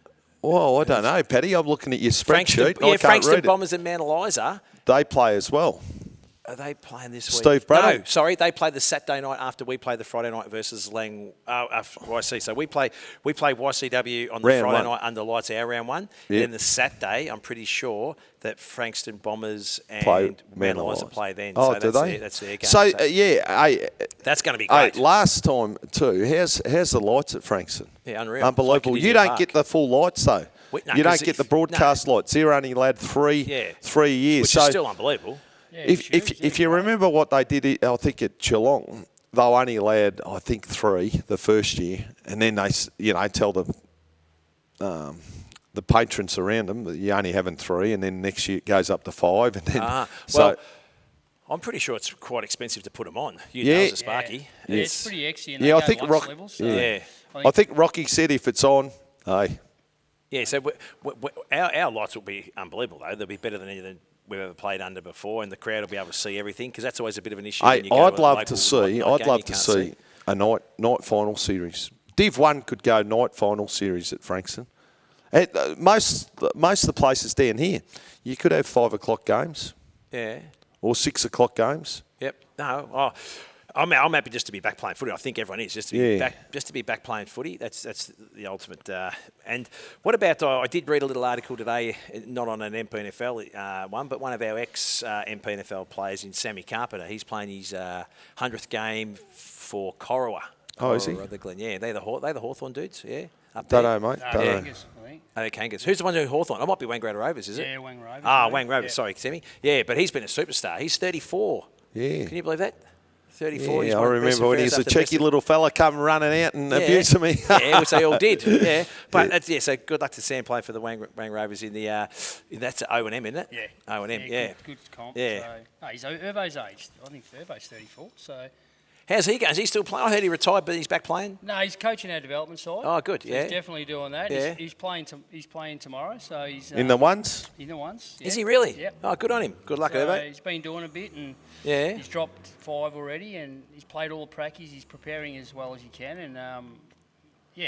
Speaker 3: Well, I don't know, Paddy. I'm looking at your spreadsheet. I can't
Speaker 4: Frankston
Speaker 3: read it.
Speaker 4: Bombers and Mount Eliza.
Speaker 3: They play as well.
Speaker 4: Are they playing this
Speaker 3: Steve
Speaker 4: week?
Speaker 3: Braddock?
Speaker 4: No, sorry, they play the Saturday night after we play the Friday night versus YC. So we play YCW on the
Speaker 3: Round
Speaker 4: Friday
Speaker 3: 1.
Speaker 4: night under lights, our round 1.
Speaker 3: Yep.
Speaker 4: Then the Saturday, I'm pretty sure that Frankston Bombers
Speaker 3: Play
Speaker 4: and Mount Eliza
Speaker 3: Eliza.
Speaker 4: play then.
Speaker 3: Oh,
Speaker 4: so
Speaker 3: do they?
Speaker 4: That's their game.
Speaker 3: So,
Speaker 4: that's going to be great.
Speaker 3: last time too, how's the lights at Frankston?
Speaker 4: Yeah, unreal.
Speaker 3: Unbelievable.
Speaker 4: Like
Speaker 3: You don't get the full lights though.
Speaker 4: No,
Speaker 3: you don't
Speaker 4: 'cause
Speaker 3: get the broadcast lights. They're only allowed 3 years.
Speaker 4: Which is still unbelievable.
Speaker 3: If you remember what they did, I think at Geelong, they were only allowed, I think, 3 the first year, and then they, tell the patrons around them that you're only having 3, and then next year it goes up to 5, and then
Speaker 4: I'm pretty sure it's quite expensive to put them on. You know, as a Sparky.
Speaker 5: Yeah, it's pretty exy. And
Speaker 3: I think
Speaker 5: levels, so
Speaker 3: I think Rocky said if it's on, hey.
Speaker 4: Yeah, so our lights will be unbelievable, though. They'll be better than anything we've ever played under before, and the crowd will be able to see everything, because that's always a bit of an issue.
Speaker 3: I'd love to see a night final series. Div 1 could go night final series at Frankston. Most of the places down here, you could have 5 o'clock games.
Speaker 4: Yeah.
Speaker 3: Or 6 o'clock games.
Speaker 4: Yep. No. I'm happy just to be back playing footy. I think everyone is just to be back playing footy. That's the ultimate. And what about? I did read a little article today, not on an MPNFL one, but one of our ex MPNFL players in Sammy Carpenter. He's playing his 100th game for Corowa.
Speaker 3: Oh, is he?
Speaker 4: Yeah, they're the Hawthorn dudes. Yeah.
Speaker 3: Don't know, mate.
Speaker 5: Kangas, I think.
Speaker 4: Kangas. Who's the one doing Hawthorn? It might be Wangaratta Rovers, is it?
Speaker 5: Yeah, Wang Rovers.
Speaker 4: Wang Rovers. Sorry, Sammy. Yeah, but he's been a superstar. He's 34.
Speaker 3: Yeah.
Speaker 4: Can you believe that? 34.
Speaker 3: Yeah, I remember when he was a cheeky little fella come running out and abusing me.
Speaker 4: Yeah, which they all did. Yeah, but so good luck to Sam playing for the Wang Rovers in the that's O&M, isn't it?
Speaker 5: Yeah.
Speaker 4: O&M. Yeah.
Speaker 5: Good comp.
Speaker 4: Yeah.
Speaker 5: So, he's Irvo's age. I think Irvo's 34. So.
Speaker 4: How's he going? Is he still playing? I heard he retired, but he's back playing.
Speaker 5: No, he's coaching our development side.
Speaker 4: Oh, good.
Speaker 5: So
Speaker 4: yeah.
Speaker 5: he's definitely doing that.
Speaker 4: Yeah.
Speaker 5: He's playing tomorrow. So he's
Speaker 3: in the ones.
Speaker 5: In the ones. Yeah.
Speaker 4: Is he really?
Speaker 5: Yep.
Speaker 4: Oh, good on him. Good luck, Irvo.
Speaker 5: He's been doing a bit, and
Speaker 4: he's
Speaker 5: dropped 5 already, and he's played all the practice. He's preparing as well as he can, and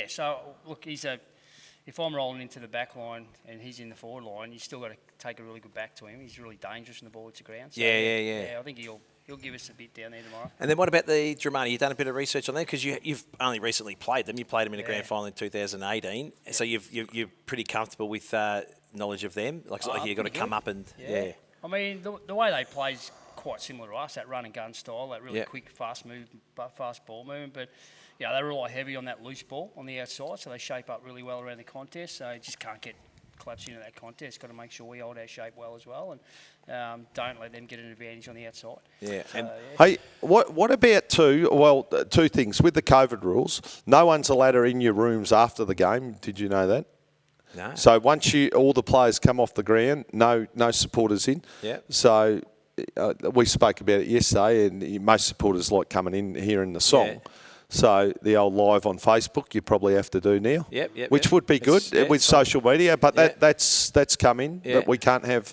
Speaker 5: So look, if I'm rolling into the back line and he's in the forward line, you still got to take a really good back to him. He's really dangerous in the ball hits the ground. So,
Speaker 4: yeah.
Speaker 5: I think he'll give us a bit down there tomorrow.
Speaker 4: And then what about the Dramani? You've done a bit of research on them because you've only recently played them. You played them in a grand final in 2018, so you're pretty comfortable with knowlage of them. Like you've got to come up and
Speaker 5: I mean, the way they play is quite similar to us. That run and gun style, that really quick, fast ball movement. But they rely heavy on that loose ball on the outside, so they shape up really well around the contest. So you just can't get collapsed into that contest. Got to make sure we hold our shape well as well, and don't let them get an advantage on the outside.
Speaker 4: Yeah.
Speaker 5: So,
Speaker 3: Hey, what about two things with the COVID rules? No one's allowed to in your rooms after the game. Did you know that?
Speaker 4: No.
Speaker 3: So once all the players come off the ground, no supporters in.
Speaker 4: Yeah.
Speaker 3: So we spoke about it yesterday, and most supporters like coming in hearing the song. Yeah. So the old live on Facebook you probably have to do now, which would be good with social media. But that's come in that we can't have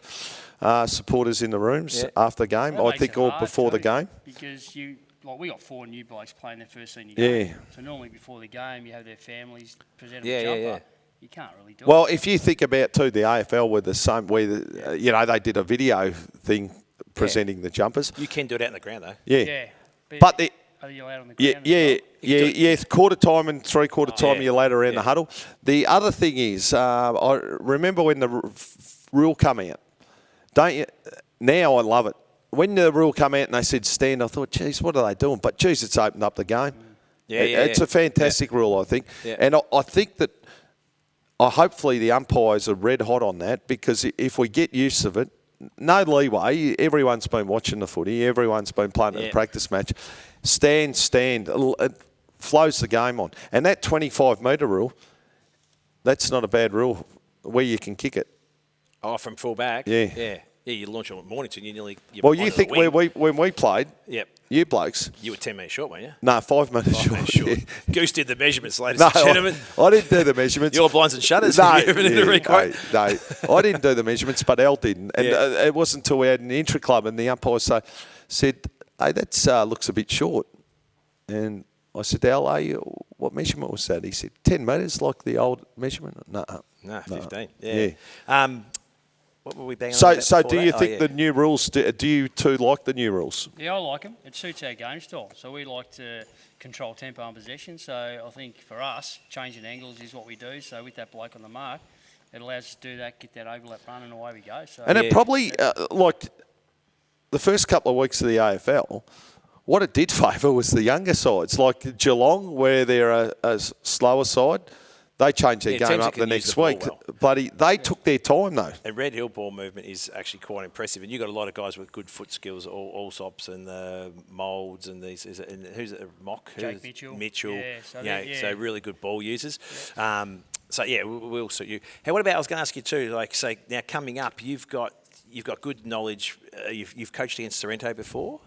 Speaker 3: supporters in the rooms after the game.
Speaker 5: That
Speaker 3: I think or before the game.
Speaker 5: Because we got 4 new blokes playing their first senior game.
Speaker 3: Yeah.
Speaker 5: So normally before the game you have their families present them a jumper.
Speaker 4: Yeah.
Speaker 5: You can't really do it.
Speaker 3: Well, if you think about the AFL with the same, they did a video thing presenting the jumpers.
Speaker 4: You can do it out in the ground though.
Speaker 3: Yeah.
Speaker 5: But are you allowed on the ground?
Speaker 3: Yeah. Quarter time and 3/4 time you're later around the huddle. The other thing is, I remember when the rule come out. Don't you? Now I love it. When the rule come out and they said stand, I thought, geez, what are they doing? But geez, it's opened up the game. It's a fantastic rule, I think. Yeah. And I think that hopefully the umpires are red hot on that, because if we get used to it, no leeway. Everyone's been watching the footy. Everyone's been playing a practice match. Stand. It flows the game on. And that 25-metre rule, that's not a bad rule where you can kick it.
Speaker 4: Oh, from full back?
Speaker 3: Yeah.
Speaker 4: Yeah, you launch on Mornington,
Speaker 3: you think when we played, you blokes.
Speaker 4: You were 10 metres short, weren't you?
Speaker 3: No, 5 metres short.
Speaker 4: Yeah. Goose did the measurements, ladies and gentlemen.
Speaker 3: I didn't do the measurements.
Speaker 4: Your blinds and shutters.
Speaker 3: No, I didn't do the measurements, but Al didn't. And it wasn't until we had an intra-club and the umpire said, hey, that looks a bit short. And I said, Al, what measurement was that? He said, 10 metres, like the old measurement. No,
Speaker 4: 15.
Speaker 3: Yeah.
Speaker 4: What were we banging
Speaker 3: on
Speaker 4: about
Speaker 3: So
Speaker 4: before
Speaker 3: do you
Speaker 4: that?
Speaker 3: think the new rules, do you two like the new rules?
Speaker 5: Yeah, I like them. It suits our game style. So we like to control tempo and possession. So I think for us, changing angles is what we do. So with that bloke on the mark, it allows us to do that, get that overlap run, and away we go. So
Speaker 3: and it probably, like the first couple of weeks of the AFL, what it did favour was the younger sides. Like Geelong, where they're a slower side, They changed their
Speaker 4: Yeah,
Speaker 3: game
Speaker 4: teams that
Speaker 3: up the
Speaker 4: can use
Speaker 3: next
Speaker 4: the ball
Speaker 3: week.
Speaker 4: well.
Speaker 3: Bloody, they took their time though.
Speaker 4: And red hill ball movement is actually quite impressive. And you've got a lot of guys with good foot skills, Allsops and Moulds and these. And who's it? Mock?
Speaker 5: Jake Mitchell.
Speaker 4: Mitchell.
Speaker 5: Yeah, so
Speaker 4: So really good ball users. So we'll suit you. Hey, what about? I was going to ask you too. Like, say now coming up, you've got good knowledge. You've coached against Sorrento before.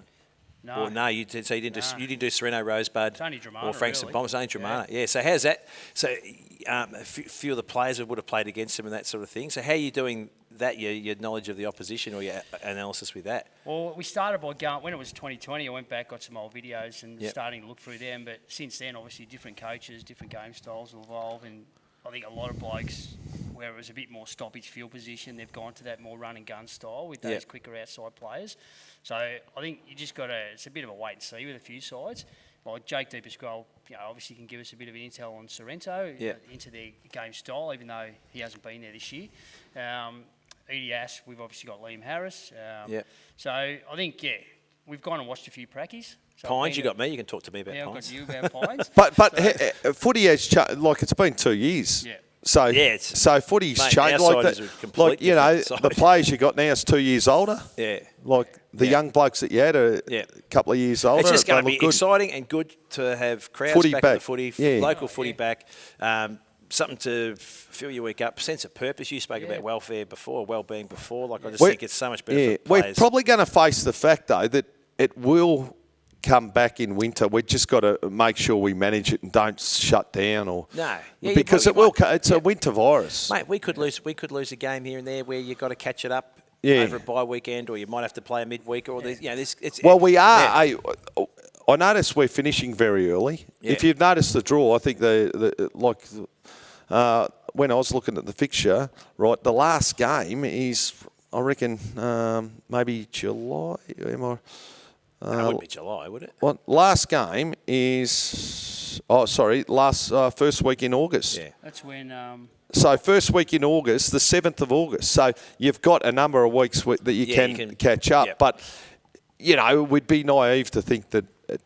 Speaker 5: No.
Speaker 4: Or no, you didn't do Sereno Rosebud
Speaker 5: It's only Dramana,
Speaker 4: or Frank St.
Speaker 5: really.
Speaker 4: Thomas. Only Dramana. Yeah. So how's that? So a few of the players would have played against him and that sort of thing. So how are you doing that? Your knowledge of the opposition or your analysis with that?
Speaker 5: Well, we started by going, when it was 2020, I went back, got some old videos and
Speaker 4: Yep.
Speaker 5: starting to look through them. But since then, obviously, different coaches, different game styles will evolve. And I think a lot of blokes, where it was a bit more stoppage field position, they've gone to that more run and gun style with those
Speaker 4: Yep.
Speaker 5: quicker outside players. So I think you just got to, it's a bit of a wait and see with a few sides. Like Jake Deeperscroll, obviously can give us a bit of an intel on Sorrento into their game style, even though he hasn't been there this year. Edie Ash, we've obviously got Liam Harris. So I think, we've gone and watched a few practice. So
Speaker 4: Pines, you got me. You can talk to me about
Speaker 5: I've
Speaker 4: Pines.
Speaker 5: got you about Pines.
Speaker 3: But footy has like it's been 2 years.
Speaker 5: Yeah.
Speaker 3: So
Speaker 4: it's-
Speaker 3: footy's
Speaker 4: Mate,
Speaker 3: changed.
Speaker 4: our
Speaker 3: Like
Speaker 4: side is a complete
Speaker 3: like you know,
Speaker 4: different
Speaker 3: the
Speaker 4: side.
Speaker 3: players you got now is 2 years older.
Speaker 4: Yeah.
Speaker 3: Like the young blokes that you had are a couple of years older.
Speaker 4: It's just going to
Speaker 3: They
Speaker 4: be
Speaker 3: look good.
Speaker 4: exciting and good to have crowds
Speaker 3: Footy
Speaker 4: back,
Speaker 3: back.
Speaker 4: in the footy,
Speaker 3: Yeah.
Speaker 4: local footy back. Something to fill your week up, sense of purpose. You spoke about welfare before, well-being before. Like I just think it's so much better for
Speaker 3: We're
Speaker 4: players.
Speaker 3: probably going to face the fact though that it will come back in winter. We've just got to make sure we manage it and don't shut down or because it will. It's a winter virus.
Speaker 4: Mate, we could lose a game here and there where you've got to catch it up
Speaker 3: Yeah.
Speaker 4: over a bye weekend, or you might have to play a midweek, or it's.
Speaker 3: Well, we are.
Speaker 4: Yeah.
Speaker 3: I noticed we're finishing very early.
Speaker 4: Yeah.
Speaker 3: If you've noticed the draw, I think when I was looking at the fixture, right, the last game is, I reckon, maybe July.
Speaker 4: No, it wouldn't be July, would it?
Speaker 3: Well, last game is, first week in August.
Speaker 4: Yeah.
Speaker 5: That's when...
Speaker 3: So first week in August, the 7th of August. So you've got a number of weeks that you can catch up.
Speaker 4: Yep.
Speaker 3: But, we'd be naive to think that it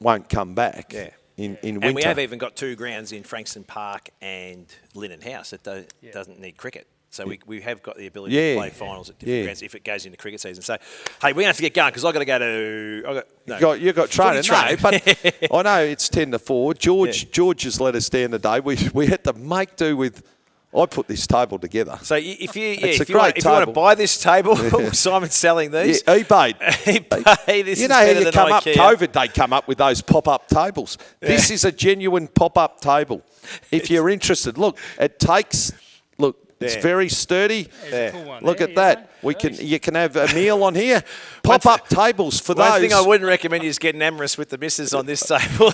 Speaker 3: won't come back in winter.
Speaker 4: And we have even got 2 grounds in Frankston Park and Lennon House that doesn't need cricket. So we have got the ability to play finals at different grounds if it goes into cricket season. So, hey, we're going to have to get going because I've got to go to...
Speaker 3: You've got training.
Speaker 4: training.
Speaker 3: No, but I know it's 10 to 4. George has let us down today. We had to make do with... I put this table together.
Speaker 4: So if you
Speaker 3: great
Speaker 4: want to
Speaker 3: table.
Speaker 4: buy this table, Simon's selling these.
Speaker 3: Yeah, eBay.
Speaker 4: eBay, this
Speaker 3: You
Speaker 4: is
Speaker 3: know how
Speaker 4: better
Speaker 3: you
Speaker 4: than
Speaker 3: come up,
Speaker 4: IKEA.
Speaker 3: COVID, they come up with those pop-up tables. This is a genuine pop-up table. If you're interested, look, it takes... Look, it's very sturdy.
Speaker 5: There's a cool one
Speaker 3: Look
Speaker 5: there,
Speaker 3: at that.
Speaker 5: isn't it?
Speaker 3: You can have a meal on here. Pop-up tables for those.
Speaker 4: One thing I wouldn't recommend is getting amorous with the missus on this table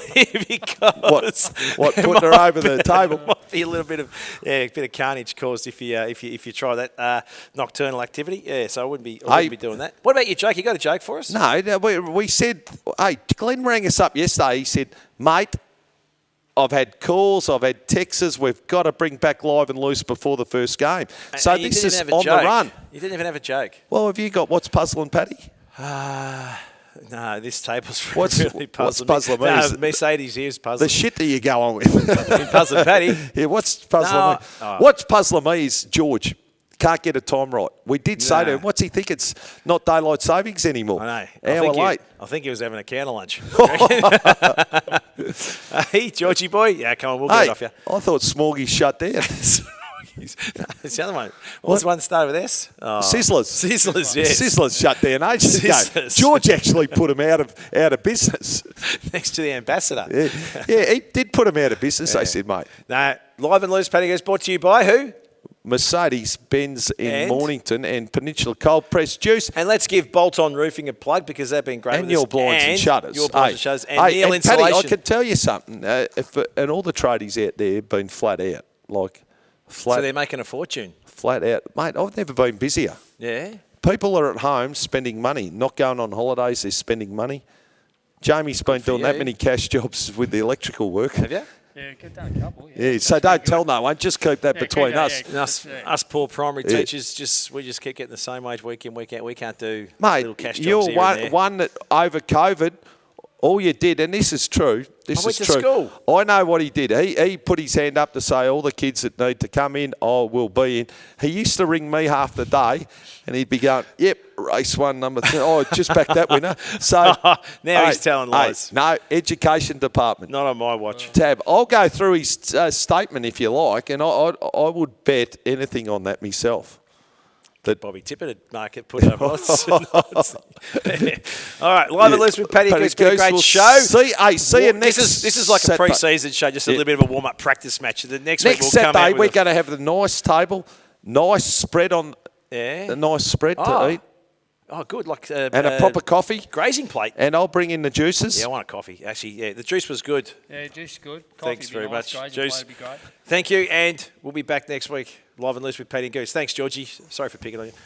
Speaker 4: because
Speaker 3: What putting her over the table?
Speaker 4: might be a little bit of carnage caused if you try that nocturnal activity. Yeah, so I wouldn't be doing that. What about you, Jake? You got a joke for us?
Speaker 3: No, we said, hey, Glenn rang us up yesterday. He said, mate, I've had calls, I've had texts. We've got to bring back live and loose before the first game. So
Speaker 4: And you
Speaker 3: this
Speaker 4: didn't
Speaker 3: is
Speaker 4: have a
Speaker 3: on
Speaker 4: joke.
Speaker 3: the run.
Speaker 4: You didn't even have a joke.
Speaker 3: Well, have you got what's puzzling, Paddy?
Speaker 4: No, this table's
Speaker 3: What's
Speaker 4: really puzzling
Speaker 3: puzzling me?
Speaker 4: No,
Speaker 3: Is
Speaker 4: Mercedes here's puzzling.
Speaker 3: The shit that you go on with.
Speaker 4: Puzzling Paddy.
Speaker 3: Yeah, what's puzzling
Speaker 4: No.
Speaker 3: me?
Speaker 4: Oh.
Speaker 3: What's puzzling me is George can't get a time right. We did say to him, what's he think it's not daylight savings anymore?
Speaker 4: I know.
Speaker 3: Hour late.
Speaker 4: I think he was having a counter lunch. Hey, Georgie boy. Yeah, come on, we'll get it off you.
Speaker 3: I thought Smorgy shut down.
Speaker 4: It's the other one. What's the one that started with S? Oh.
Speaker 3: Sizzlers.
Speaker 4: Sizzlers, yes.
Speaker 3: Sizzlers shut down ages ago.
Speaker 4: Sizzlers.
Speaker 3: George actually put him out of business.
Speaker 4: Next to the ambassador.
Speaker 3: Yeah, he did put him out of business, they said, mate.
Speaker 4: No, Live and Loose Paddy goes brought to you by who?
Speaker 3: Mercedes-Benz in
Speaker 4: And?
Speaker 3: Mornington and Peninsula Cold Pressed Juice.
Speaker 4: And let's give Bolt-On Roofing a plug because they've been great
Speaker 3: And
Speaker 4: with
Speaker 3: your
Speaker 4: us.
Speaker 3: blinds and shutters.
Speaker 4: Your blinds and shutters. And
Speaker 3: hey,
Speaker 4: Neil
Speaker 3: and Paddy,
Speaker 4: Insulation.
Speaker 3: I can tell you something. And all the tradies out there have been flat out.
Speaker 4: So they're making a fortune.
Speaker 3: Flat out. Mate, I've never been busier.
Speaker 4: Yeah.
Speaker 3: People are at home spending money, not going on holidays, they're spending money. Jamie's been doing that
Speaker 4: you.
Speaker 3: many cash jobs with the electrical work.
Speaker 4: Have you?
Speaker 5: Yeah, I've done a couple. Yeah,
Speaker 3: Yeah, so don't tell no one, just keep that between
Speaker 5: keep that,
Speaker 3: us.
Speaker 5: yeah.
Speaker 4: And us poor primary teachers, we just keep getting the same wage week in, week out. We can't do
Speaker 3: Mate,
Speaker 4: little cash jobs
Speaker 3: you're
Speaker 4: here and there.
Speaker 3: one that over COVID, All you did, and this is true. This
Speaker 4: I went
Speaker 3: is
Speaker 4: to
Speaker 3: true.
Speaker 4: school.
Speaker 3: I know what he did. He put his hand up to say all the kids that need to come in, I will be in. He used to ring me half the day, and he'd be going, "Yep, race 1, number 2. Oh, just back that winner." So
Speaker 4: Now he's telling lies.
Speaker 3: No, education department.
Speaker 4: Not on my watch.
Speaker 3: Tab. I'll go through his statement if you like, and I would bet anything on that myself.
Speaker 4: Bobby Tippett at market put up odds. All right, live and loose with Paddy Goose. Been a great
Speaker 3: We'll
Speaker 4: show.
Speaker 3: See you next.
Speaker 4: This is like a
Speaker 3: Saturday.
Speaker 4: pre-season show, just a little bit of a warm-up practice match. The next week we'll
Speaker 3: Saturday
Speaker 4: come out
Speaker 3: we're
Speaker 4: with
Speaker 3: going to have the nice table, nice spread on.
Speaker 4: Yeah.
Speaker 3: A nice spread to eat.
Speaker 4: Oh, good. Like
Speaker 3: And a proper coffee.
Speaker 4: grazing plate.
Speaker 3: And I'll bring in the juices.
Speaker 4: Yeah, I want a coffee. Actually, yeah, the juice was good.
Speaker 5: Yeah, juice good.
Speaker 4: Thanks
Speaker 5: Coffee
Speaker 4: very
Speaker 5: be nice.
Speaker 4: much.
Speaker 5: Grazing
Speaker 4: Juice.
Speaker 5: plate would be great.
Speaker 4: Thank you, and we'll be back next week, live and loose with Paddy and Goose. Thanks, Georgie. Sorry for picking on you.